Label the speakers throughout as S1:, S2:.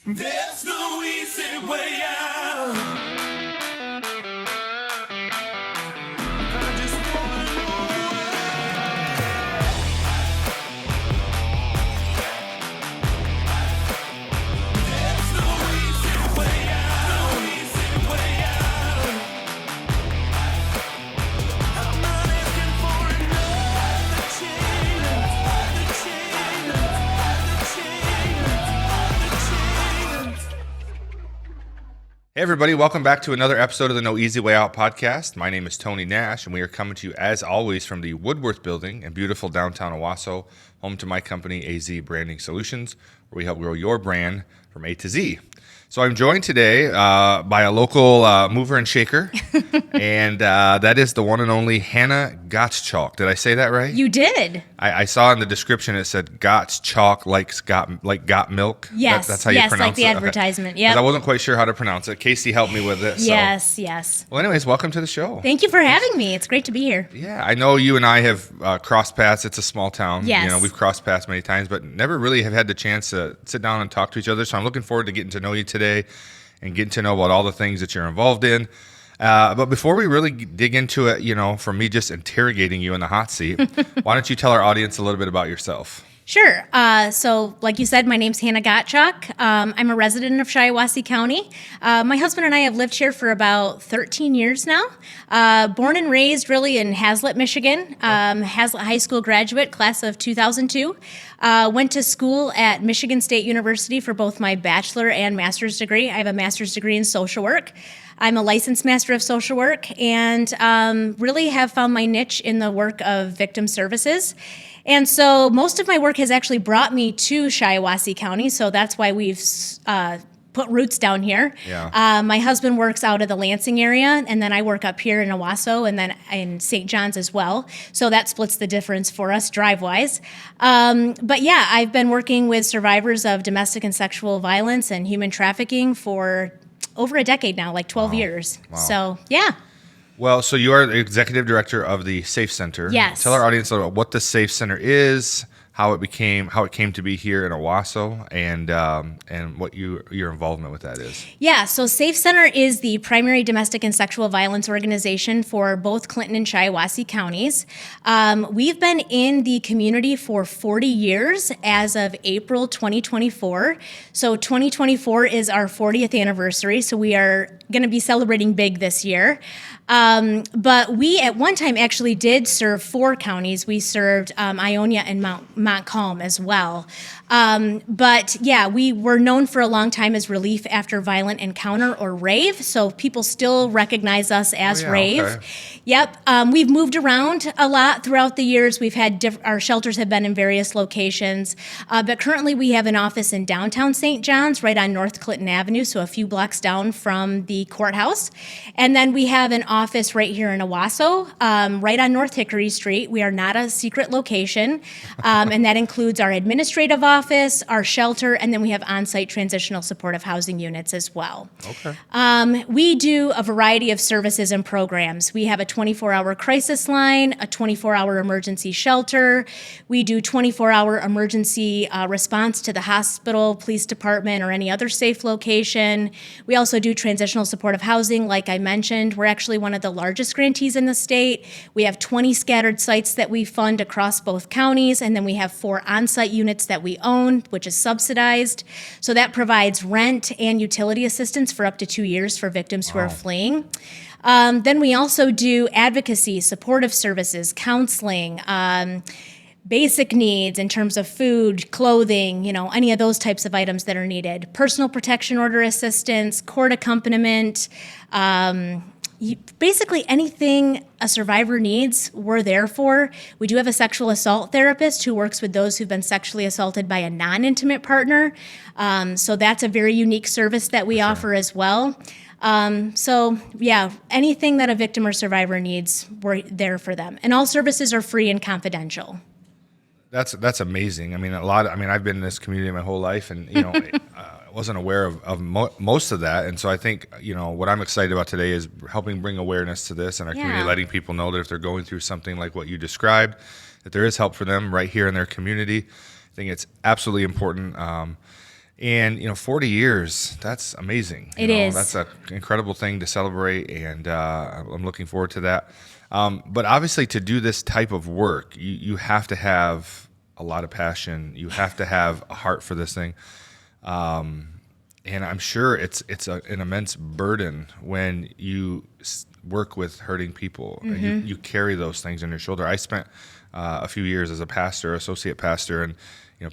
S1: There's no easy way out. I just wanna know there's no easy way out. No easy way out. I'm not asking for another chance.
S2: Hey everybody, welcome back to another episode of the No Easy Way Out podcast. My name is Tony Nash, and we are coming to you as always from the Woodworth building in beautiful downtown Owasso, home to my company, AZ Branding Solutions, where we help grow your brand from A to Z. So I'm joined today by a local mover and shaker, and that is the one and only Hannah Gottschalk. Did I say that right?
S3: You did.
S2: I saw in the description it said Gottschalk like got milk.
S3: Yes.
S2: That's how you pronounce it.
S3: Yes, like the advertisement.
S2: Yeah.
S3: Yeah.
S2: I wasn't quite sure how to pronounce it. Casey helped me with it. So.
S3: Yes.
S2: Well, anyways, welcome to the show.
S3: Thank you for having me. It's great to be here.
S2: Yeah, I know you and I have crossed paths. It's a small town.
S3: Yes.
S2: You know, we've crossed paths many times, but never really have had the chance to sit down and talk to each other. So I'm looking forward to getting to know you today and getting to know about all the things that you're involved in. But before we really dig into it, you know, from me just interrogating you in the hot seat, why don't you tell our audience a little bit about yourself?
S3: Sure. So, like you said, my name's Hannah Gottschalk. I'm a resident of Shiawassee County. My husband and I have lived here for about 13 years now. Born and raised really in Hazlet, Michigan. Hazlet High School graduate, class of 2002. Went to school at Michigan State University for both my bachelor and master's degree. I have a master's degree in social work. I'm a licensed master of social work and really have found my niche in the work of victim services. And so most of my work has actually brought me to Shiawassee County, so that's why we've put roots down here.
S2: Yeah.
S3: My husband works out of the Lansing area, and then I work up here in Owasso and then in St. John's as well. So that splits the difference for us drive-wise. But yeah, I've been working with survivors of domestic and sexual violence and human trafficking for over a decade now, like 12 years.
S2: Wow.
S3: So yeah.
S2: Well, so you are the executive director of the SafeCenter.
S3: Yes.
S2: Tell our audience a little about what the SafeCenter is, how it came to be here in Owasso, and what your involvement with that is.
S3: Yeah, so SafeCenter is the primary domestic and sexual violence organization for both Clinton and Shiawassee counties. We've been in the community for 40 years as of April 2024. So 2024 is our 40th anniversary, so we are going to be celebrating big this year. But we at one time actually did serve 4 counties. We served Ionia and Montcalm as well. But yeah, we were known for a long time as Relief After Violent Encounter, or RAVE. So people still recognize us as RAVE.
S2: Okay.
S3: Yep. We've moved around a lot throughout the years. We've had our shelters have been in various locations. But currently we have an office in downtown St. John's, right on North Clinton Avenue, so a few blocks down from the courthouse. And then we have an office right here in Owasso, right on North Hickory Street. We are not a secret location, and that includes our administrative office, our shelter, and then we have on-site transitional supportive housing units as well.
S2: Okay.
S3: We do a variety of services and programs. We have a 24-hour crisis line, a 24-hour emergency shelter. We do 24-hour emergency response to the hospital, police department, or any other safe location. We also do transitional supportive housing, like I mentioned. We're actually one of the largest grantees in the state. We have 20 scattered sites that we fund across both counties, and then we have 4 on-site units that we own, which is subsidized. So that provides rent and utility assistance for up to 2 years for victims who are fleeing. Then we also do advocacy, supportive services, counseling, basic needs in terms of food, clothing, any of those types of items that are needed. Personal protection order assistance, court accompaniment, basically anything a survivor needs, we're there for. We do have a sexual assault therapist who works with those who've been sexually assaulted by a non-intimate partner. So that's a very unique service that we offer as well. So yeah, anything that a victim or survivor needs, we're there for them. And all services are free and confidential.
S2: That's amazing. I mean, I've been in this community my whole life, and I wasn't aware of most of that. And so I think what I'm excited about today is helping bring awareness to this in our community, letting people know that if they're going through something like what you described, that there is help for them right here in their community. I think it's absolutely important. And 40 years, that's amazing.
S3: It is.
S2: That's an incredible thing to celebrate, and I'm looking forward to that. But obviously, to do this type of work, you have to have a lot of passion. You have to have a heart for this thing. And I'm sure it's an immense burden when you work with hurting people.
S3: Mm-hmm.
S2: You carry those things on your shoulder. I spent a few years as a pastor, associate pastor, and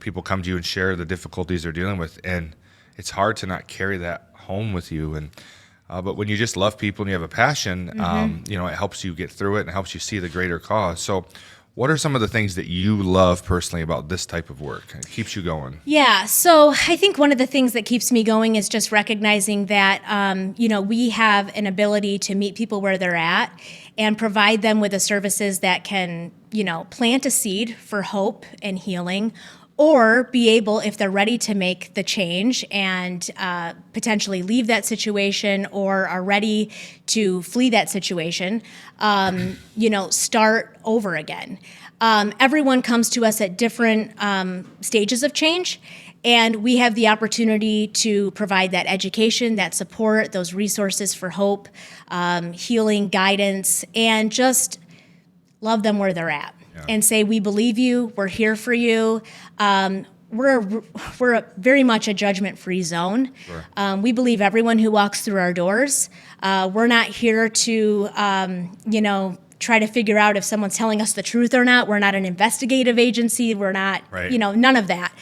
S2: people come to you and share the difficulties they're dealing with, and it's hard to not carry that home with you. And but when you just love people and you have a passion, it helps you get through it and helps you see the greater cause. So what are some of the things that you love personally about this type of work? It keeps you going.
S3: Yeah, so I think one of the things that keeps me going is just recognizing that, we have an ability to meet people where they're at and provide them with the services that can, plant a seed for hope and healing, or be able, if they're ready to make the change and potentially leave that situation or are ready to flee that situation, start over again. Everyone comes to us at different stages of change, and we have the opportunity to provide that education, that support, those resources for hope, healing, guidance, and just love them where they're at. And say, we believe you, we're here for you. We're very much a judgment-free zone. Sure. We believe everyone who walks through our doors. We're not here to, try to figure out if someone's telling us the truth or not. We're not an investigative agency. We're not, none of that.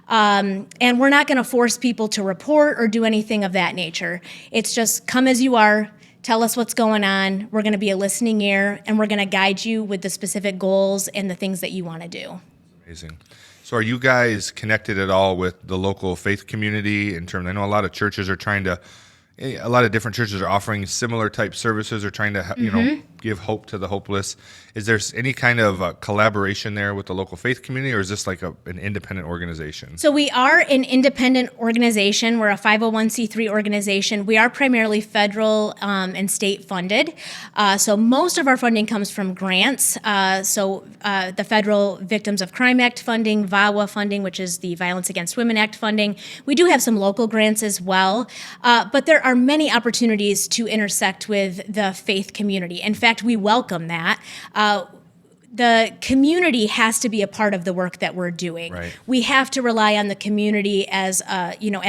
S3: And we're not going to force people to report or do anything of that nature. It's just come as you are. Tell us what's going on. We're going to be a listening ear, and we're going to guide you with the specific goals and the things that you want to do.
S2: Amazing. So are you guys connected at all with the local faith community in terms? I know a lot of churches are a lot of different churches are offering similar type services or trying to, give hope to the hopeless. Is there any kind of collaboration there with the local faith community, or is this like an independent organization?
S3: So we are an independent organization. We're a 501c3 organization. We are primarily federal and state funded. So most of our funding comes from grants. The Federal Victims of Crime Act funding, VAWA funding, which is the Violence Against Women Act funding. We do have some local grants as well, but there are many opportunities to intersect with the faith community. In fact, we welcome that. The community has to be a part of the work that we're doing.
S2: Right.
S3: We have to rely on the community as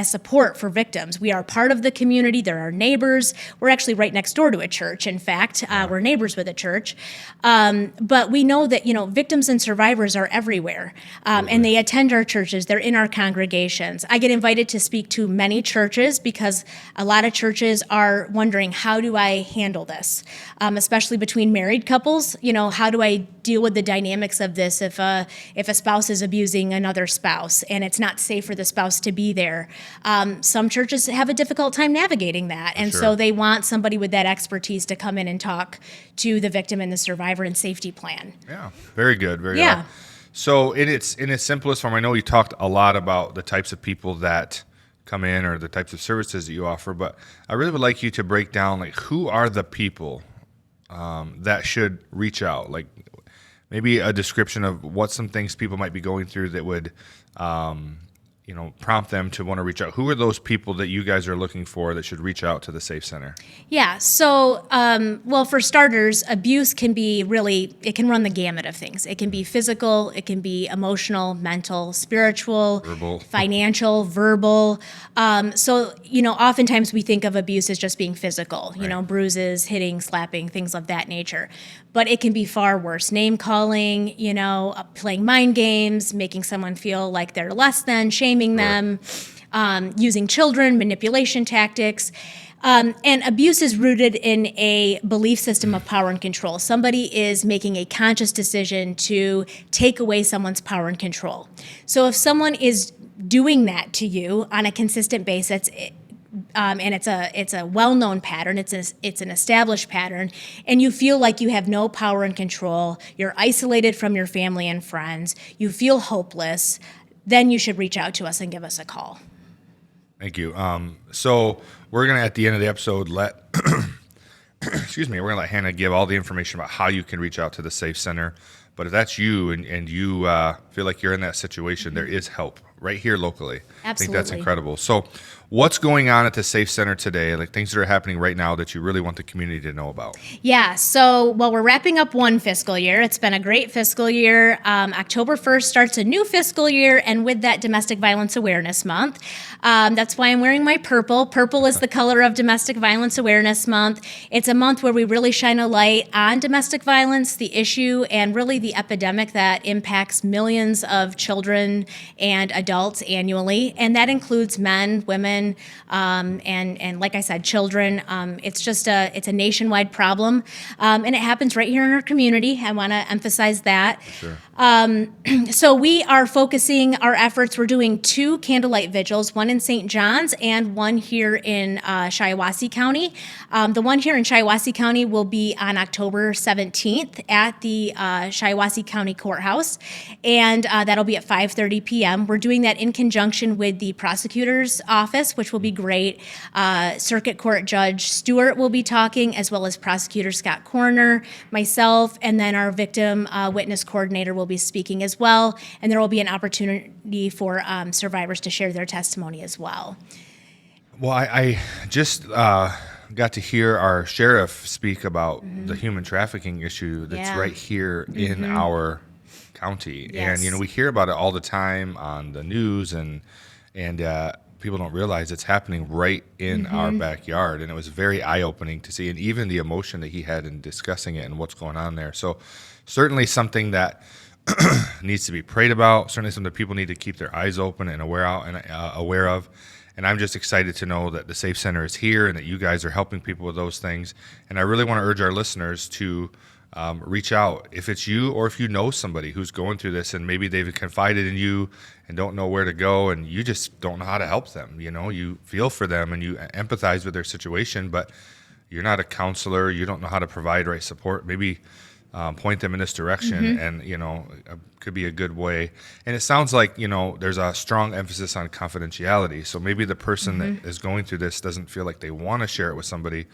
S3: support for victims. We are part of the community. They're our neighbors. We're actually right next door to a church. In fact, we're neighbors with a church. But we know that victims and survivors are everywhere, and they attend our churches. They're in our congregations. I get invited to speak to many churches because a lot of churches are wondering, how do I handle this, especially between married couples? How do I deal with the dynamics of this if a spouse is abusing another spouse and it's not safe for the spouse to be there? Some churches have a difficult time navigating that, and so they want somebody with that expertise to come in and talk to the victim and the survivor and safety plan. Yeah,
S2: very good, very good. So in its simplest form, I know you talked a lot about the types of people that come in or the types of services that you offer, but I really would like you to break down who are the people that should reach out, maybe a description of what some things people might be going through that would, prompt them to want to reach out. Who are those people that you guys are looking for that should reach out to the SafeCenter?
S3: Yeah. So, for starters, abuse can be it can run the gamut of things. It can be physical, it can be emotional, mental, spiritual,
S2: verbal,
S3: financial, verbal. Oftentimes we think of abuse as just being physical, bruises, hitting, slapping, things of that nature. But it can be far worse. Name calling, playing mind games, making someone feel like they're less than, shaming them, using children, manipulation tactics. And abuse is rooted in a belief system of power and control. Somebody is making a conscious decision to take away someone's power and control. So if someone is doing that to you on a consistent basis, and it's a well-known pattern, it's an established pattern, and you feel like you have no power and control, you're isolated from your family and friends, you feel hopeless, then you should reach out to us and give us a call.
S2: Thank you. So we're going to, at the end of the episode, we're going to let Hannah give all the information about how you can reach out to the SafeCenter. But if that's you and you feel like you're in that situation, there is help right here locally. I think that's
S3: Absolutely.
S2: incredible. So what's going on at the SafeCenter today? Like things that are happening right now that you really want the community to know about?
S3: Yeah, so we're wrapping up one fiscal year. It's been a great fiscal year. October 1st starts a new fiscal year, and with that, Domestic Violence Awareness Month. That's why I'm wearing my purple. Purple is the color of Domestic Violence Awareness Month. It's a month where we really shine a light on domestic violence, the issue, and really the epidemic that impacts millions of children and adults annually, and that includes men, women, and like I said, children. It's a nationwide problem, and it happens right here in our community. I want to emphasize that.
S2: Sure.
S3: So we are focusing our efforts. We're doing 2 candlelight vigils, one in St. John's and one here in Shiawassee County. The one here in Shiawassee County will be on October 17th at the Shiawassee County Courthouse, and that'll be at 5:30 p.m. We're doing that in conjunction with the prosecutor's office, which will be great. Circuit Court Judge Stewart will be talking, as well as Prosecutor Scott Corner, myself, and then our victim witness coordinator will be speaking as well, and there will be an opportunity for survivors to share their testimony as well.
S2: Well, I just got to hear our sheriff speak about the human trafficking issue that's
S3: Yeah.
S2: right here in our county.
S3: Yes.
S2: And, we hear about it all the time on the news, and people don't realize it's happening right in our backyard. And it was very eye-opening to see, and even the emotion that he had in discussing it and what's going on there. So certainly something that needs to be prayed about, certainly something that people need to keep their eyes open and aware of. And I'm just excited to know that the SafeCenter is here and that you guys are helping people with those things. And I really want to urge our listeners to reach out. If it's you, or if you know somebody who's going through this and maybe they've confided in you and don't know where to go, and you just don't know how to help them. You feel for them and you empathize with their situation, but you're not a counselor. You don't know how to provide right support. Maybe point them in this direction, and could be a good way. And it sounds like there's a strong emphasis on confidentiality. So maybe the person that is going through this doesn't feel like they want to share it with somebody,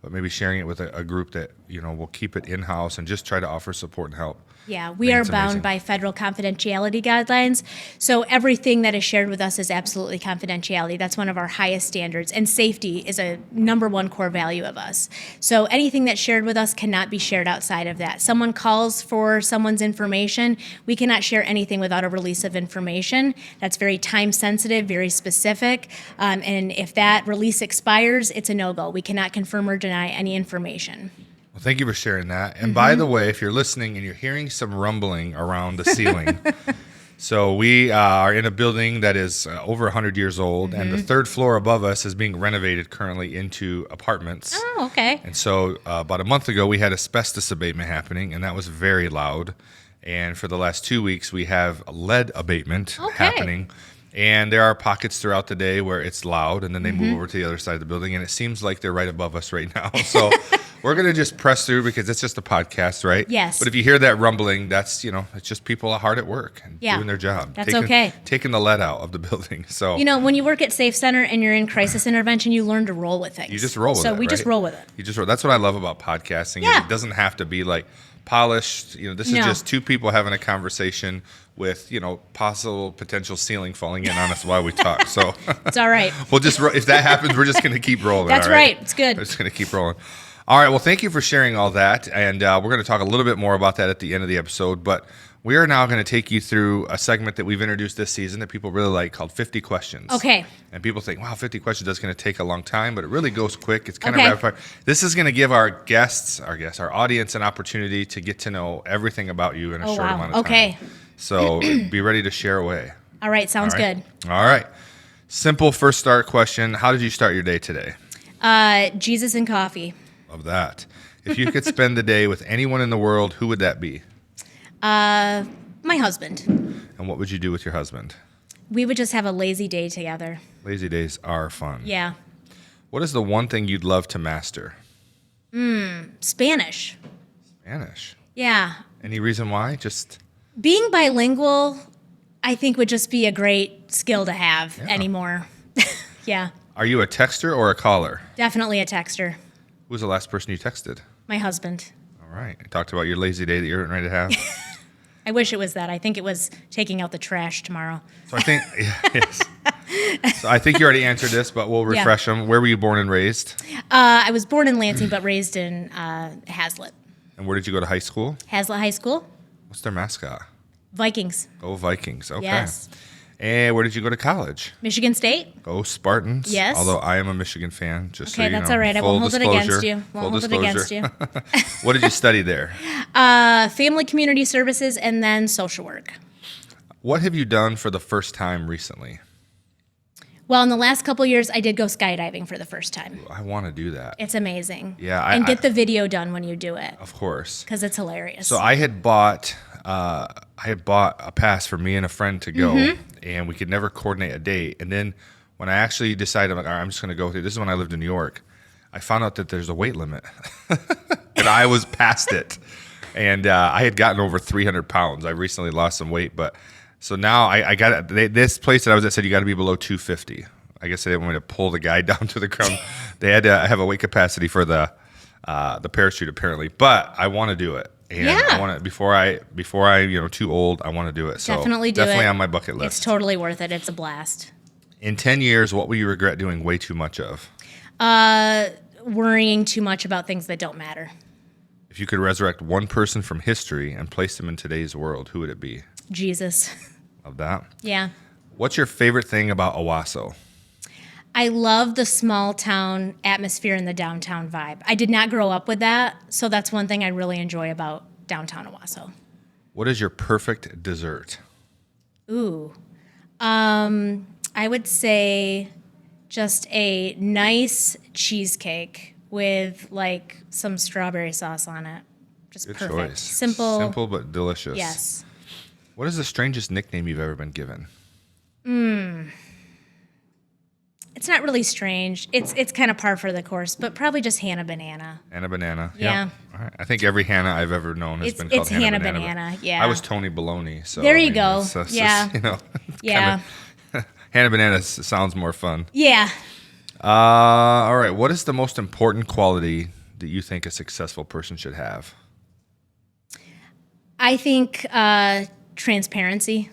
S2: but maybe sharing it with a group that will keep it in-house and just try to offer support and help.
S3: Yeah, we
S2: think
S3: are
S2: it's
S3: bound
S2: amazing.
S3: by federal confidentiality guidelines. So everything that is shared with us is absolutely confidentiality. That's one of our highest standards. And safety is a number one core value of us. So anything that's shared with us cannot be shared outside of that. Someone calls for someone's information, we cannot share anything without a release of information. That's very time sensitive, very specific. And if that release expires, it's a no-go. We cannot confirm or deny any information.
S2: Well, thank you for sharing that. And by the way, if you're listening and you're hearing some rumbling around the ceiling, so we are in a building that is over 100 years old, and the third floor above us is being renovated currently into apartments.
S3: Oh, okay.
S2: And so about a month ago, we had asbestos abatement happening, and that was very loud. And for the last 2 weeks, we have lead abatement happening. And there are pockets throughout the day where it's loud, and then they move over to the other side of the building, and it seems like they're right above us right now. So we're going to just press through because it's just a podcast, right?
S3: Yes.
S2: But if you hear that rumbling, that's, it's just people hard at work and
S3: Yeah.
S2: doing their job.
S3: That's okay.
S2: Taking the lead out of the building. So
S3: When you work at SafeCenter and you're in crisis intervention, you learn to roll with things.
S2: you just roll with it,
S3: So we just
S2: right?
S3: roll with it.
S2: You just roll. That's what I love about podcasting. Is
S3: Yeah.
S2: it doesn't have to be like polished. This is
S3: No.
S2: just two people having a conversation with, possible potential ceiling falling in on us while we talk. So
S3: It's all right.
S2: we'll just, if that happens, we're just going to keep rolling.
S3: That's
S2: all
S3: right. It's good.
S2: We're just going to keep rolling. All right. Well, thank you for sharing all that. And we're going to talk a little bit more about that at the end of the episode. But we are now going to take you through a segment that we've introduced this season that people really like called 50 Questions.
S3: Okay.
S2: And people think, wow, 50 questions is going to take a long time, but it really goes quick. It's kind
S3: Okay.
S2: of rapid fire. This is going to give our audience an opportunity to get to know everything about you in a
S3: Oh,
S2: short
S3: wow.
S2: amount of time.
S3: Okay.
S2: So be ready to share away.
S3: All right. Sounds
S2: All right?
S3: good.
S2: All right. Simple first start question. How did you start your day today?
S3: Jesus and coffee.
S2: Love that. If you could spend the day with anyone in the world, who would that be?
S3: My husband.
S2: And what would you do with your husband?
S3: We would just have a lazy day together.
S2: Lazy days are fun.
S3: Yeah.
S2: What is the one thing you'd love to master?
S3: Spanish.
S2: Spanish.
S3: Yeah.
S2: Any reason why? Just
S3: Being bilingual, I think, would just be a great skill to have anymore. Yeah.
S2: are you a texter or a caller?
S3: Definitely a texter.
S2: Who was the last person you texted?
S3: My husband.
S2: All right. You talked about your lazy day that you're ready to have.
S3: I wish it was that. I think it was taking out the trash tomorrow.
S2: So I think, yes. So I think you already answered this, but we'll refresh them. Where were you born and raised?
S3: I was born in Lansing, but raised in Hazlitt.
S2: And where did you go to high school?
S3: Hazlitt High School.
S2: What's their mascot?
S3: Vikings.
S2: Go Vikings. Okay.
S3: Yes.
S2: And where did you go to college?
S3: Michigan State.
S2: Go Spartans.
S3: Yes.
S2: Although I am a Michigan fan, just so
S3: Okay,
S2: you know.
S3: that's all right. I
S2: Full
S3: won't hold it against
S2: disclosure.
S3: you. Won't hold it against you.
S2: What did you study there?
S3: Family community services and then social work.
S2: What have you done for the first time recently?
S3: Well, in the last couple years, I did go skydiving for the first time.
S2: I want to do that.
S3: It's amazing.
S2: Yeah,
S3: and get the video done when you do it
S2: Of course.
S3: because it's hilarious.
S2: So I had bought a pass for me and a friend to go,
S3: Mm-hmm.
S2: and we could never coordinate a date. And then when I actually decided, I'm like, all right, I'm just going to go with it. This is when I lived in New York. I found out that there's a weight limit, and I was past it. And I had gotten over 300 pounds. I recently lost some weight, but so now I got this place that I was at said you got to be below 250. I guess they didn't want me to pull the guy down to the ground. They had to have a weight capacity for the parachute apparently, but I want to do it. And
S3: Yeah.
S2: I want to before I too old. I want to do it. So
S3: Definitely do
S2: definitely
S3: it.
S2: on my bucket list.
S3: It's totally worth it. It's a blast.
S2: In 10 years, what will you regret doing way too much of?
S3: Worrying too much about things that don't matter.
S2: If you could resurrect one person from history and place them in today's world, who would it be?
S3: Jesus.
S2: Love that.
S3: Yeah.
S2: What's your favorite thing about Owasso?
S3: I love the small town atmosphere and the downtown vibe. I did not grow up with that, so that's one thing I really enjoy about downtown Owasso.
S2: What is your perfect dessert?
S3: Ooh. I would say just a nice cheesecake with like some strawberry sauce on it. Just
S2: Good
S3: perfect.
S2: choice.
S3: Simple.
S2: Simple but delicious.
S3: Yes.
S2: What is the strangest nickname you've ever been given?
S3: It's not really strange. It's kind of par for the course, but probably just Hannah Banana.
S2: Hannah Banana.
S3: Yeah.
S2: All right. I think every Hannah I've ever known has been called
S3: It's Hannah
S2: Banana.
S3: Banana, yeah.
S2: I was Tony Baloney. So
S3: There you go.
S2: It's
S3: Yeah.
S2: just,
S3: Yeah.
S2: Hannah Banana sounds more fun.
S3: Yeah.
S2: All right. What is the most important quality that you think a successful person should have?
S3: I think transparency,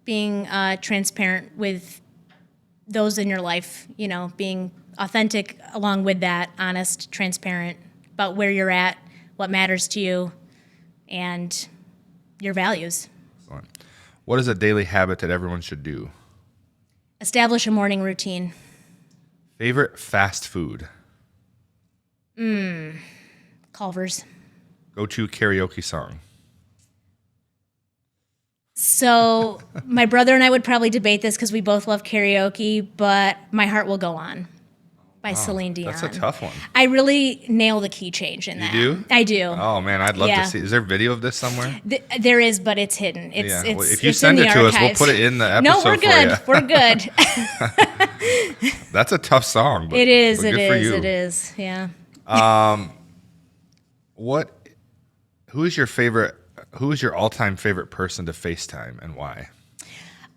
S3: being transparent with those in your life, being authentic along with that, honest, transparent about where you're at, what matters to you, and your values.
S2: Excellent. What is a daily habit that everyone should do?
S3: Establish a morning routine.
S2: Favorite fast food?
S3: Culver's.
S2: Go-to karaoke song?
S3: So my brother and I would probably debate this because we both love karaoke, but My Heart Will Go On by Celine Dion.
S2: That's a tough one.
S3: I really nail the key change in that.
S2: do?
S3: I do.
S2: Oh, man, I'd love
S3: Yeah.
S2: to see. Is there video of this somewhere?
S3: There is, but it's hidden. It's,
S2: Yeah.
S3: it's,
S2: Well, if you
S3: it's
S2: send
S3: in
S2: it
S3: the
S2: to us, we'll
S3: archives.
S2: put it in the episode
S3: No, we're
S2: for
S3: good.
S2: you.
S3: We're good.
S2: That's a tough song. But,
S3: It is.
S2: but
S3: It
S2: good for
S3: is.
S2: you.
S3: It is. Yeah.
S2: Who is your all-time favorite person to FaceTime and why?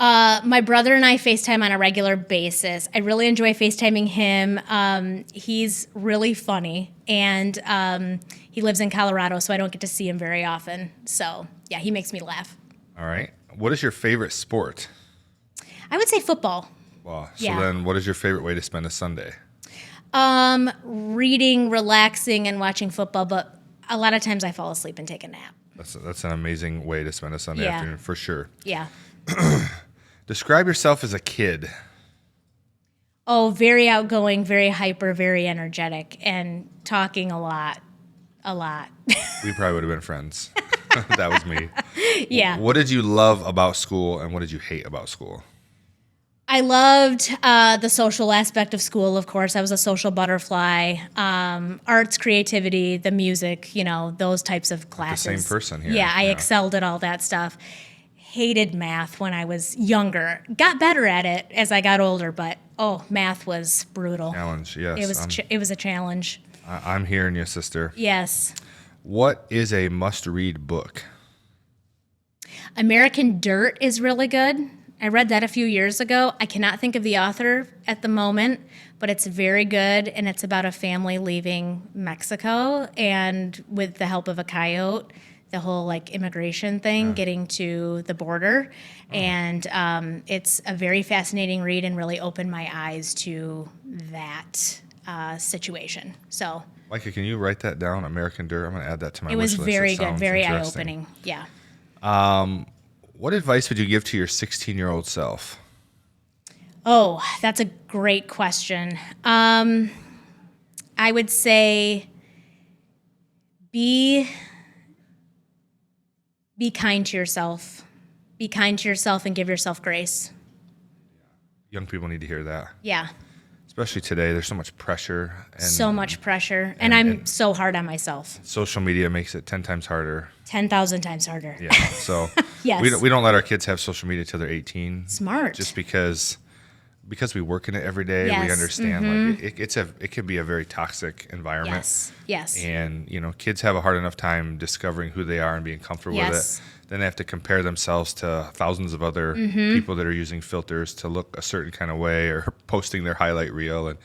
S3: My brother and I FaceTime on a regular basis. I really enjoy FaceTiming him. He's really funny, and he lives in Colorado, so I don't get to see him very often. So, yeah, he makes me laugh.
S2: All right. What is your favorite sport?
S3: I would say football.
S2: Well, so
S3: Yeah.
S2: then what is your favorite way to spend a Sunday?
S3: Reading, relaxing, and watching football, but a lot of times I fall asleep and take a nap.
S2: That's an amazing way to spend a Sunday
S3: Yeah.
S2: afternoon for sure.
S3: Yeah.
S2: Describe yourself as a kid.
S3: Oh, very outgoing, very hyper, very energetic, and talking a lot. A lot.
S2: We probably would have been friends. That was me.
S3: Yeah.
S2: What did you love about school and what did you hate about school?
S3: I loved the social aspect of school, of course. I was a social butterfly. Arts, creativity, the music, those types of classes.
S2: same person here.
S3: Yeah, I
S2: Yeah.
S3: excelled at all that stuff. Hated math when I was younger. Got better at it as I got older, but math was brutal.
S2: Challenge, yes.
S3: It was a challenge.
S2: I'm hearing you, sister.
S3: Yes.
S2: What is a must-read book?
S3: American Dirt is really good. I read that a few years ago. I cannot think of the author at the moment, but it's very good, and it's about a family leaving Mexico, and with the help of a coyote, the whole like immigration thing, getting to the border. And it's a very fascinating read and really opened my eyes to that situation. So
S2: Micah, can you write that down? American Dirt. I'm going to add that to my
S3: it
S2: wish
S3: was
S2: list.
S3: very
S2: It
S3: good,
S2: sounds
S3: very
S2: interesting.
S3: eye-opening. Yeah.
S2: What advice would you give to your 16-year-old self?
S3: Oh, that's a great question. I would say be kind to yourself. Be kind to yourself and give yourself grace.
S2: Young people need to hear that.
S3: Yeah.
S2: Especially today, there's so much pressure. And
S3: So much pressure. And I'm so hard on myself.
S2: social media makes it 10 times harder.
S3: 10,000 times harder.
S2: Yeah. So
S3: Yes.
S2: we don't let our kids have social media till they're 18.
S3: Smart.
S2: Just because we work in it every day,
S3: Yes.
S2: we understand like it can be a very toxic environment.
S3: Yes. Yes.
S2: And kids have a hard enough time discovering who they are and being comfortable
S3: Yes.
S2: with it. Then they have to compare themselves to thousands of other people that are using filters to look a certain kind of way or posting their highlight reel, and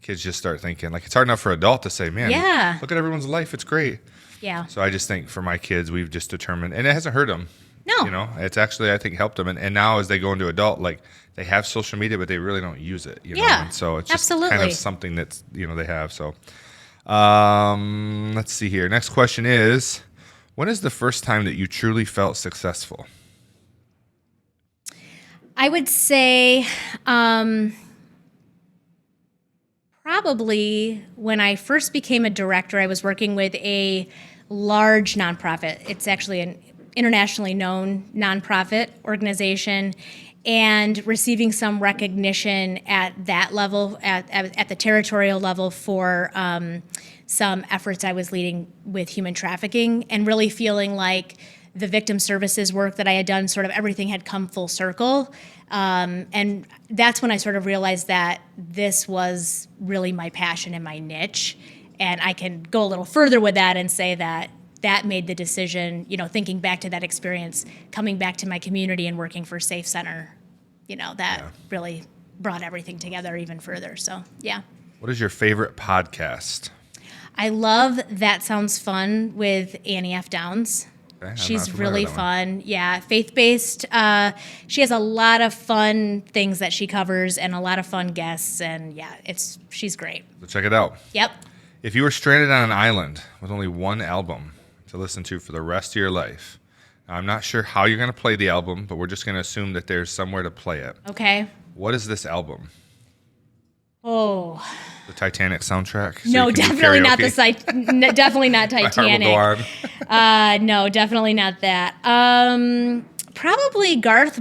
S2: kids just start thinking like it's hard enough for an adult to say, man,
S3: Yeah.
S2: look at everyone's life, it's great.
S3: Yeah.
S2: So I just think for my kids, we've just determined, and it hasn't hurt them.
S3: No.
S2: It's actually, I think, helped them. And now as they go into adult, like they have social media, but they really don't use it.
S3: Yeah,
S2: And so it's just kind
S3: absolutely.
S2: of something that's, they have. So let's see here. Next question is, when is the first time that you truly felt successful?
S3: I would say probably when I first became a director, I was working with a large nonprofit. It's actually an internationally known nonprofit organization, and receiving some recognition at that level, at the territorial level for some efforts I was leading with human trafficking, and really feeling like the victim services work that I had done, sort of everything had come full circle. And that's when I sort of realized that this was really my passion and my niche. And I can go a little further with that and say that that made the decision, thinking back to that experience, coming back to my community and working for SafeCenter, that really brought everything together even further. So, yeah.
S2: What is your favorite podcast?
S3: I love That Sounds Fun with Annie F. Downs.
S2: Okay, I'm
S3: She's
S2: not familiar
S3: really
S2: with that one.
S3: fun. Yeah, faith-based. She has a lot of fun things that she covers and a lot of fun guests. And yeah, she's great.
S2: So check it out.
S3: Yep.
S2: If you were stranded on an island with only one album to listen to for the rest of your life, now, I'm not sure how you're going to play the album, but we're just going to assume that there's somewhere to play it.
S3: Okay.
S2: What is this album?
S3: Oh.
S2: The Titanic soundtrack? So
S3: No,
S2: you can do
S3: definitely not the
S2: karaoke?
S3: definitely not
S2: My heart will
S3: Titanic.
S2: go on.
S3: No, definitely not that. Probably Garth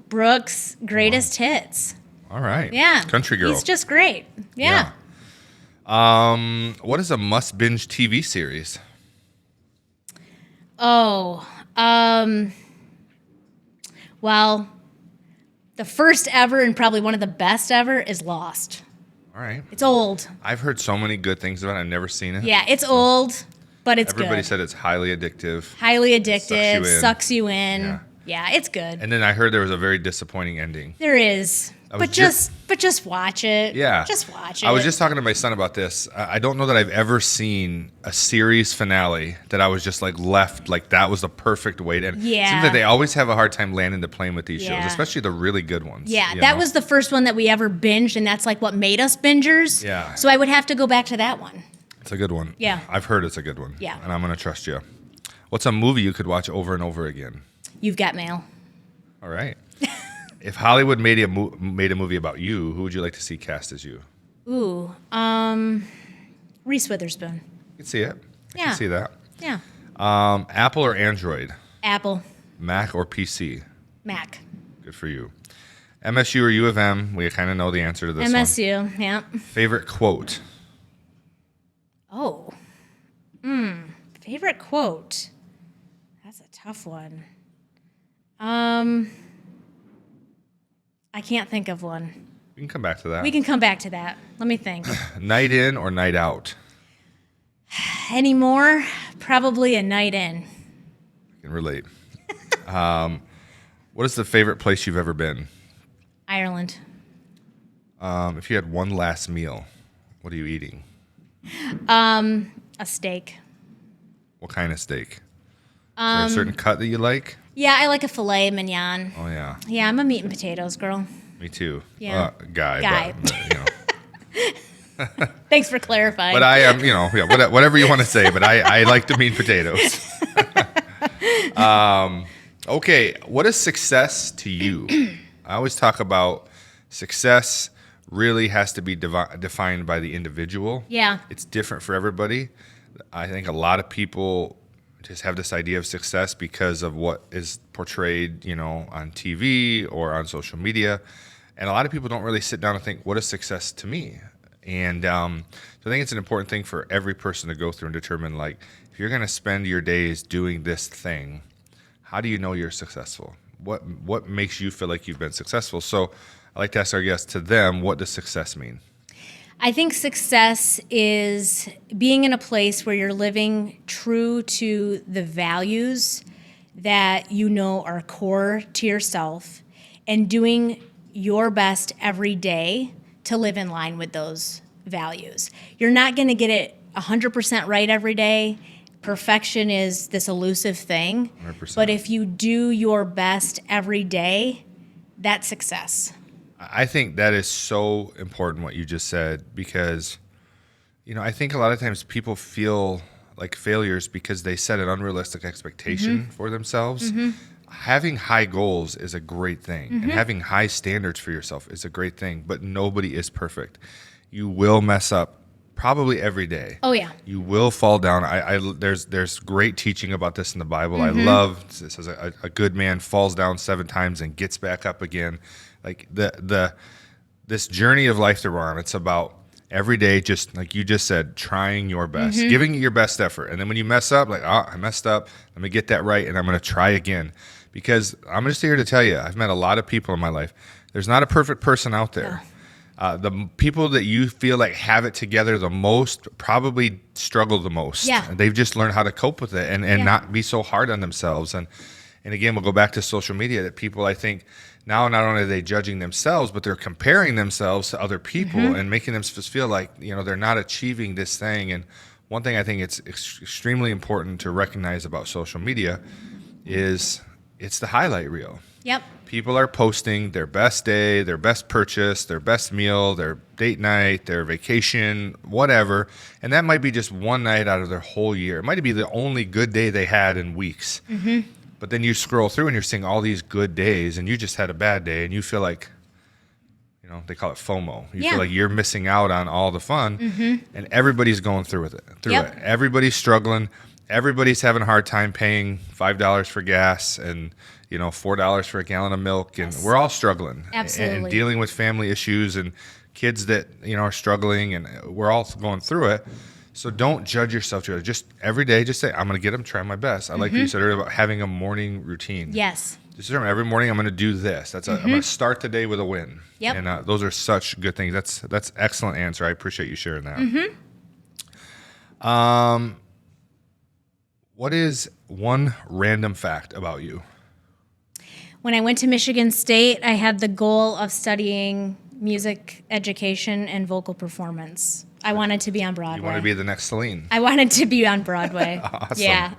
S3: Brooks' greatest hits.
S2: All right.
S3: Yeah.
S2: Country girl.
S3: He's just great. Yeah.
S2: What is a must binge TV series?
S3: Oh, well, the first ever and probably one of the best ever is Lost.
S2: All right.
S3: It's old.
S2: I've heard so many good things about it. I've never seen it.
S3: Yeah, it's old, but it's
S2: Everybody
S3: good.
S2: said it's highly addictive.
S3: Highly addictive,
S2: you in.
S3: sucks you in.
S2: Yeah.
S3: Yeah, it's good.
S2: And then I heard there was a very disappointing ending.
S3: There is.
S2: I was
S3: But just watch it.
S2: Yeah.
S3: Just watch it.
S2: I was just talking to my son about this. I don't know that I've ever seen a series finale that I was just like left like that was the perfect way to end.
S3: Yeah.
S2: It seems like they always have a hard time landing the plane with these shows,
S3: Yeah.
S2: especially the really good ones.
S3: Yeah,
S2: you
S3: that
S2: know?
S3: was the first one that we ever binged, and that's like what made us bingers.
S2: Yeah.
S3: So I would have to go back to that one.
S2: It's a good one.
S3: Yeah.
S2: I've heard it's a good one.
S3: Yeah.
S2: And I'm going to trust you. What's a movie you could watch over and over again?
S3: You've Got Mail.
S2: All right. If Hollywood made a movie about you, who would you like to see cast as you?
S3: Ooh, Reese Witherspoon.
S2: You can see it. I
S3: Yeah.
S2: can see that.
S3: Yeah.
S2: Apple or Android?
S3: Apple,
S2: Mac or PC?
S3: Mac,
S2: Good for you. MSU or U of M? We kind of know the answer to this one.
S3: MSU. Yeah.
S2: Favorite quote?
S3: Oh. Favorite quote. That's a tough one. I can't think of one.
S2: We can come back to that.
S3: We can come back to that. Let me think.
S2: Night in or night out?
S3: Anymore? Probably a night in.
S2: I can relate. What is the favorite place you've ever been?
S3: Ireland.
S2: If you had one last meal, what are you eating?
S3: A steak.
S2: What kind of steak? there a certain cut that you like?
S3: Yeah, I like a filet mignon.
S2: Oh yeah,
S3: Yeah, I'm a meat and potatoes girl.
S2: me too.
S3: Yeah.
S2: Guy. But,
S3: Thanks for clarifying.
S2: but I am, whatever you want to say. But I like the meat and potatoes. Okay, what is success to you? I always talk about success really has to be defined by the individual.
S3: Yeah.
S2: It's different for everybody. I think a lot of people just have this idea of success because of what is portrayed, on TV or on social media. And a lot of people don't really sit down and think, what is success to me? And so I think it's an important thing for every person to go through and determine, like, if you're going to spend your days doing this thing, how do you know you're successful? What makes you feel like you've been successful? So I like to ask our guests, to them, what does success mean?
S3: I think success is being in a place where you're living true to the values that you know are core to yourself and doing your best every day to live in line with those values. You're not going to get it 100% right every day. Perfection is this elusive thing.
S2: 100%.
S3: But if you do your best every day, that's success.
S2: I think that is so important what you just said, because, I think a lot of times people feel like failures because they set an unrealistic expectation for themselves. Having high goals is a great thing, and having high standards for yourself is a great thing, but nobody is perfect. You will mess up probably every day.
S3: Oh, yeah.
S2: You will fall down. There's great teaching about this in the Bible. I love, it says a good man falls down 7 times and gets back up again. Like this journey of life that we're on, it's about every day, just like you just said, trying your best, giving it your best effort. And then when you mess up, like, I messed up, let me get that right, and I'm going to try again. Because I'm just here to tell you, I've met a lot of people in my life. There's not a perfect person out there. The people that you feel like have it together the most probably struggle the most.
S3: Yeah.
S2: They've just learned how to cope with it and not be so hard on themselves. And again, we'll go back to social media, that people, I think, now not only are they judging themselves, but they're comparing themselves to other people and making them feel like, they're not achieving this thing. And one thing I think it's extremely important to recognize about social media is it's the highlight reel.
S3: Yep.
S2: People are posting their best day, their best purchase, their best meal, their date night, their vacation, whatever. And that might be just one night out of their whole year. It might be the only good day they had in weeks. But then you scroll through and you're seeing all these good days, and you just had a bad day, and you feel like, they call it FOMO. You feel like you're missing out on all the fun, and everybody's going through it. Everybody's struggling. Everybody's having a hard time paying $5 for gas and $4 for a gallon of milk, and we're all struggling.
S3: Absolutely.
S2: And dealing with family issues and kids that are struggling, and we're all going through it. So don't judge yourself to it. Just every day, just say, I'm going to get them, try my best. I like what you said earlier about having a morning routine.
S3: Yes.
S2: Just remember, every morning I'm going to do this. I'm going to start the day with a win.
S3: Yep.
S2: And those are such good things. That's excellent answer. I appreciate you sharing that. What is one random fact about you?
S3: When I went to Michigan State, I had the goal of studying music education and vocal performance. I wanted to be on Broadway.
S2: You want to be the next Celine.
S3: I wanted to be on Broadway.
S2: Awesome.
S3: Yeah.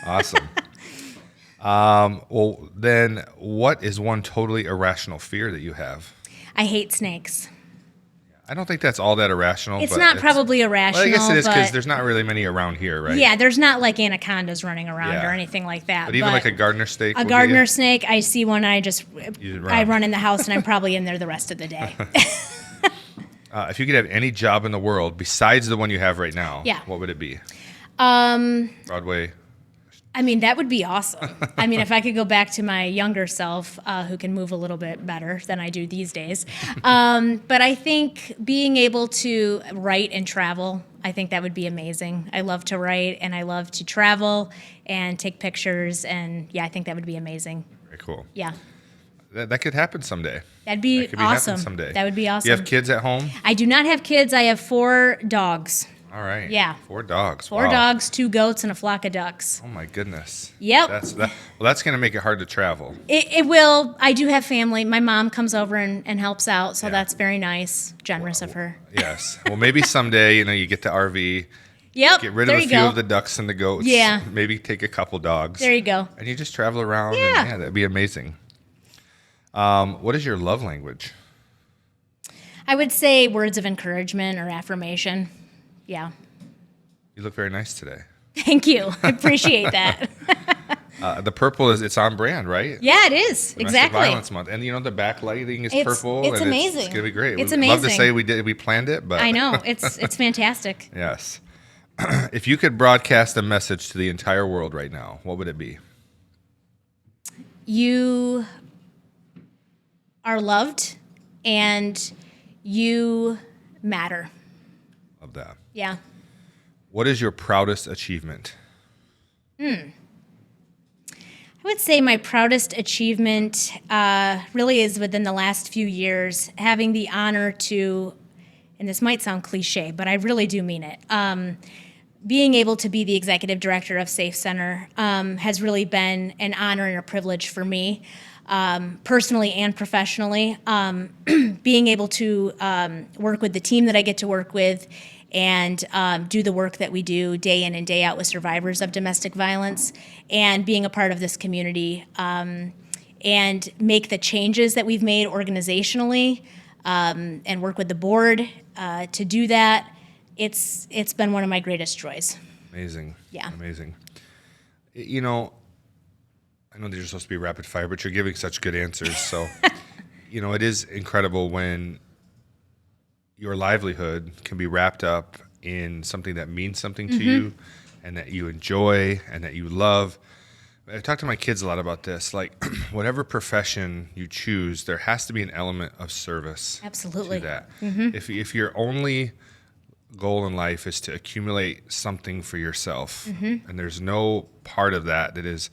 S2: Awesome. Well, then what is one totally irrational fear that you have?
S3: I hate snakes.
S2: I don't think that's all that irrational.
S3: It's not probably irrational.
S2: Well, I guess it is, because
S3: but
S2: there's not really many around here, right?
S3: yeah, there's not like anacondas running around
S2: Yeah.
S3: or anything like that.
S2: But even like a gardener snake?
S3: A
S2: will get
S3: gardener
S2: you?
S3: snake, I see one, I
S2: run.
S3: run in the house, and I'm probably in there the rest of the day.
S2: If you could have any job in the world besides the one you have right now,
S3: Yeah.
S2: what would it be? Broadway.
S3: I mean, that would be awesome. I mean, if I could go back to my younger self, who can move a little bit better than I do these days. But I think being able to write and travel, I think that would be amazing. I love to write, and I love to travel and take pictures. And yeah, I think that would be amazing.
S2: Very cool.
S3: Yeah.
S2: That could happen someday.
S3: That'd be
S2: That could
S3: awesome.
S2: happen someday.
S3: That would be awesome.
S2: You have kids at home?
S3: I do not have kids. I have 4 dogs.
S2: All right.
S3: Yeah.
S2: 4 dogs.
S3: 4
S2: Wow.
S3: dogs, 2 goats, and a flock of ducks.
S2: Oh my goodness.
S3: Yep.
S2: That's going to make it hard to travel.
S3: It will. I do have family. My mom comes over and helps out, so
S2: Yeah.
S3: that's very nice, generous of her.
S2: Yes. Well, maybe someday, you get the RV
S3: Yep.
S2: Get rid
S3: there
S2: of a
S3: you
S2: few
S3: go.
S2: of the ducks and the goats.
S3: Yeah.
S2: Maybe take a couple dogs.
S3: There you go.
S2: And you just travel around.
S3: Yeah.
S2: And, yeah, that'd be amazing. What is your love language?
S3: I would say words of encouragement or affirmation. Yeah.
S2: You look very nice today.
S3: Thank you. I appreciate that.
S2: The purple it's on brand, right?
S3: Yeah, it is.
S2: Domestic
S3: Exactly.
S2: Violence Month, and the backlighting is purple.
S3: It's
S2: and
S3: amazing.
S2: It's gonna be great.
S3: It's
S2: We'd love to
S3: amazing.
S2: say we planned it, but
S3: I know. It's fantastic.
S2: Yes. If you could broadcast a message to the entire world right now, what would it be?
S3: You are loved and you matter.
S2: Love that.
S3: Yeah.
S2: What is your proudest achievement?
S3: I would say my proudest achievement really is within the last few years, having the honor to, and this might sound cliche, but I really do mean it. Being able to be the executive director of SafeCenter has really been an honor and a privilege for me, personally and professionally. Being able to work with the team that I get to work with and do the work that we do day in and day out with survivors of domestic violence, and being a part of this community and make the changes that we've made organizationally and work with the board to do that. It's been one of my greatest joys.
S2: Amazing.
S3: Yeah.
S2: Amazing. I know these are supposed to be rapid fire, but you're giving such good answers. So, it is incredible when your livelihood can be wrapped up in something that means something to you and that you enjoy and that you love. I talk to my kids a lot about this. Like, whatever profession you choose, there has to be an element of service
S3: Absolutely.
S2: to that. If your only goal in life is to accumulate something for yourself, and there's no part of that is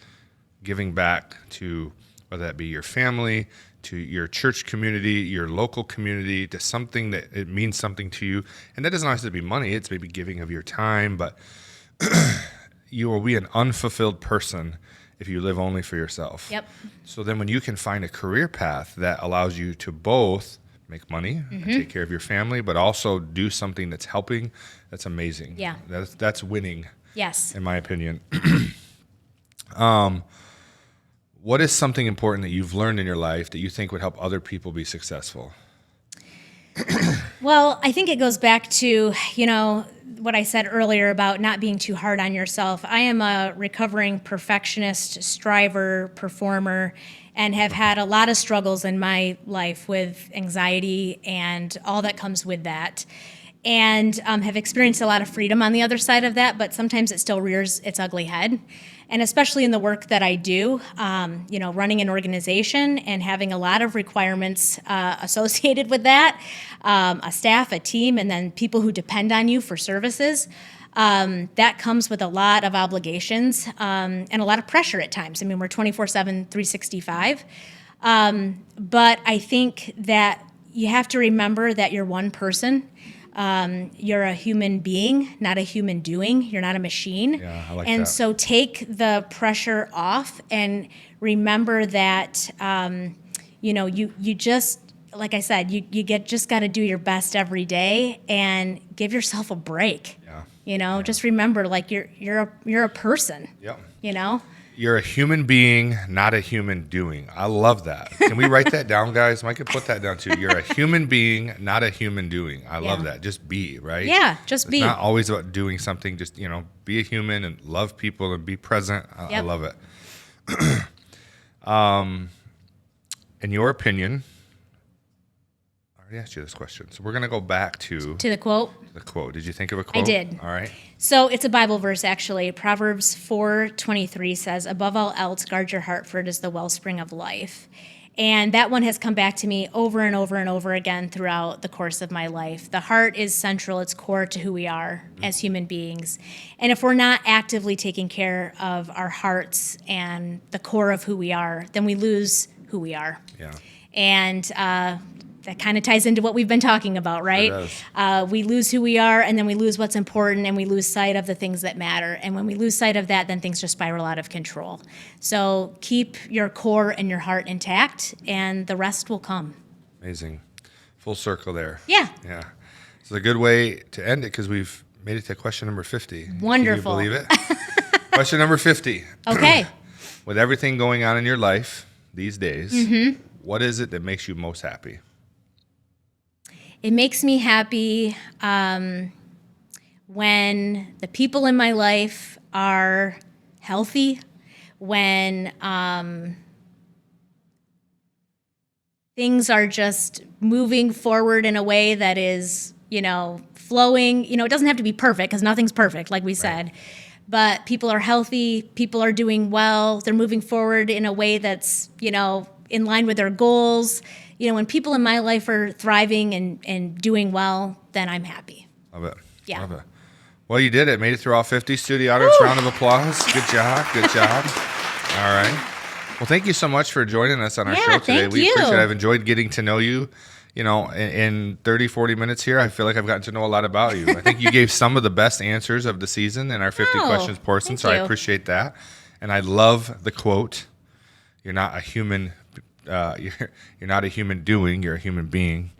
S2: giving back to, whether that be your family, to your church community, your local community, to something that it means something to you. And that doesn't always have to be money. It's maybe giving of your time, but you will be an unfulfilled person if you live only for yourself.
S3: Yep.
S2: So then when you can find a career path that allows you to both make money and take care of your family, but also do something that's helping, that's amazing.
S3: Yeah.
S2: That's winning,
S3: Yes.
S2: in my opinion. What is something important that you've learned in your life that you think would help other people be successful?
S3: Well, I think it goes back to, what I said earlier about not being too hard on yourself. I am a recovering perfectionist, striver, performer, and have had a lot of struggles in my life with anxiety and all that comes with that. And have experienced a lot of freedom on the other side of that, but sometimes it still rears its ugly head. And especially in the work that I do, running an organization and having a lot of requirements associated with that, a staff, a team, and then people who depend on you for services, that comes with a lot of obligations and a lot of pressure at times. I mean, we're 24/7, 365. But I think that you have to remember that you're one person. You're a human being, not a human doing. You're not a machine.
S2: Yeah, I like
S3: and
S2: that.
S3: so take the pressure off and remember that, you just, like I said, you just got to do your best every day and give yourself a break.
S2: Yeah.
S3: Just remember, like you're a person.
S2: Yep.
S3: You're
S2: a human being, not a human doing. I love that. Can we write that down, guys? Mike could put that down too. You're a human being, not a human doing. I love that. Just be, right?
S3: Yeah, just be.
S2: It's not always about doing something. Just, be a human and love people and be present. I love it. In your opinion, I already asked you this question. So we're going to go back to
S3: the quote.
S2: the quote. Did you think of a quote?
S3: I did.
S2: All right.
S3: So it's a Bible verse, actually. Proverbs 4:23 says, "Above all else, guard your heart, for it is the wellspring of life." And that one has come back to me over and over and over again throughout the course of my life. The heart is central. It's core to who we are as human beings. And if we're not actively taking care of our hearts and the core of who we are, then we lose who we are.
S2: Yeah.
S3: And that kind of ties into what we've been talking about, right?
S2: It does.
S3: We lose who we are, and then we lose what's important, and we lose sight of the things that matter. And when we lose sight of that, then things just spiral out of control. So keep your core and your heart intact, and the rest will come.
S2: Amazing. Full circle there.
S3: Yeah.
S2: Yeah. It's a good way to end it because we've Made it to question number 50.
S3: Wonderful.
S2: Can you believe it? Question number 50.
S3: Okay.
S2: With everything going on in your life these days, what is it that makes you most happy?
S3: It makes me happy when the people in my life are healthy, when things are just moving forward in a way that is, flowing. It doesn't have to be perfect because nothing's perfect, like we said. But people are healthy, people are doing well, they're moving forward in a way that's, in line with their goals. When people in my life are thriving and doing well, then I'm happy.
S2: Love it.
S3: Yeah.
S2: Love it. Well, you did it. Made it through all 50. Studio audience, round of applause. Good job. Good job. All right. Well, thank you so much for joining us on our show today.
S3: Thank
S2: We
S3: you.
S2: appreciate it. I've enjoyed getting to know you. In 30, 40 minutes here, I feel like I've gotten to know a lot about you. I think you gave some of the best answers of the season in our 50 questions portion, so I
S3: you.
S2: appreciate that. And I love the quote, "You're not a human you're not a human doing, you're a human being."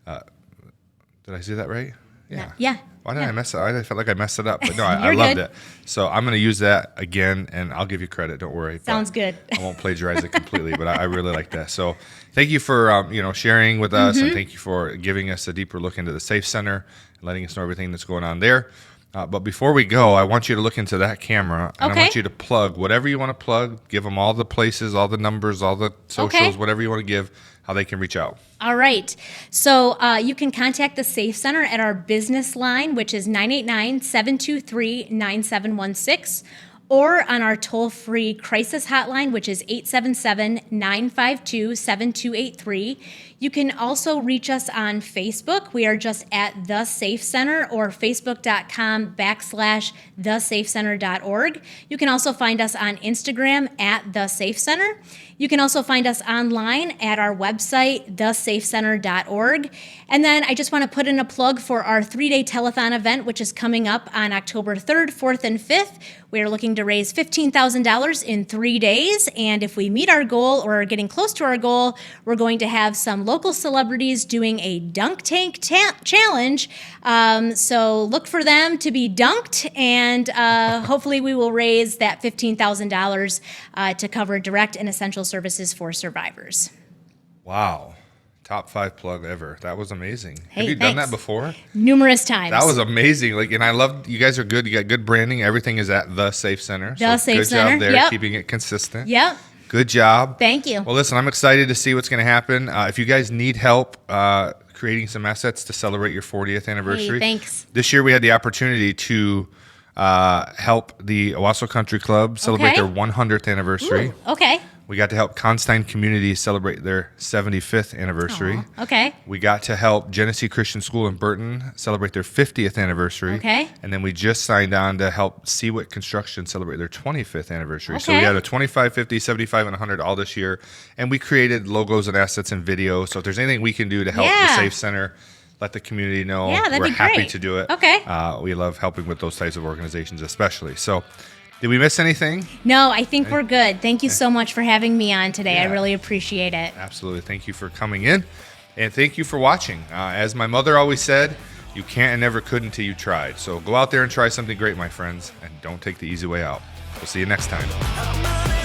S2: Did I say that right?
S3: Yeah.
S2: Why did I mess it up? I felt like I messed it up, but no, I
S3: You're
S2: loved
S3: good.
S2: it. So I'm going to use that again, and I'll give you credit. Don't worry.
S3: Sounds good.
S2: I won't plagiarize it completely, but I really like that. So thank you for sharing with us, and thank you for giving us a deeper look into the SafeCenter and letting us know everything that's going on there. But before we go, I want you to look into that camera, and I want you to plug whatever you want to plug. Give them all the places, all the numbers, all the socials, whatever you want to give, how they can reach out.
S3: All right. So you can contact the SafeCenter at our business line, which is 989-723-9716, or on our toll-free crisis hotline, which is 877-952-7283. You can also reach us on Facebook. We are just at The SafeCenter or facebook.com/thesafecenter.org. You can also find us on Instagram at The SafeCenter. You can also find us online at our website, thesafecenter.org. And then I just want to put in a plug for our 3-day telethon event, which is coming up on October 3rd, 4th, and 5th. We are looking to raise $15,000 in 3 days. And if we meet our goal or are getting close to our goal, we're going to have some local celebrities doing a dunk tank challenge. So look for them to be dunked, and hopefully we will raise that $15,000 to cover direct and essential services for survivors.
S2: Wow. Top 5 plug ever. That was amazing.
S3: Hey,
S2: Have you done
S3: thanks.
S2: that before?
S3: Numerous times.
S2: That was amazing. And I love, you guys are good. You got good branding. Everything is at the SafeCenter.
S3: The
S2: So good
S3: SafeCenter,
S2: job there,
S3: yep.
S2: keeping it consistent.
S3: Yep.
S2: Good job.
S3: Thank you.
S2: Well, listen, I'm excited to see what's going to happen. If you guys need help creating some assets to celebrate your 40th anniversary.
S3: Hey, thanks.
S2: This year we had the opportunity to help the Owasso Country Club celebrate
S3: Okay.
S2: their 100th anniversary.
S3: Ooh, okay.
S2: We got to help Constein Community celebrate their 75th anniversary.
S3: Aw, okay.
S2: We got to help Genesee Christian School in Burton celebrate their 50th anniversary.
S3: Okay.
S2: And then we just signed on to help Seawick Construction celebrate their 25th anniversary. So
S3: Okay.
S2: we had a 25, 50, 75, and 100 all this year. And we created logos and assets and videos. So if there's anything we can do to help
S3: Yeah.
S2: the Safe Center, let the community know,
S3: Yeah, that'd
S2: we're
S3: be
S2: happy
S3: great.
S2: to do it.
S3: Okay.
S2: We love helping with those types of organizations especially. So did we miss anything?
S3: No, I think we're good. Thank you so much for having me on today. I
S2: Yeah.
S3: really appreciate it.
S2: Absolutely. Thank you for coming in, and thank you for watching. As my mother always said, you can't and never could until you tried. So go out there and try something great, my friends, and don't take the easy way out. We'll see you next time.
S1: I'm not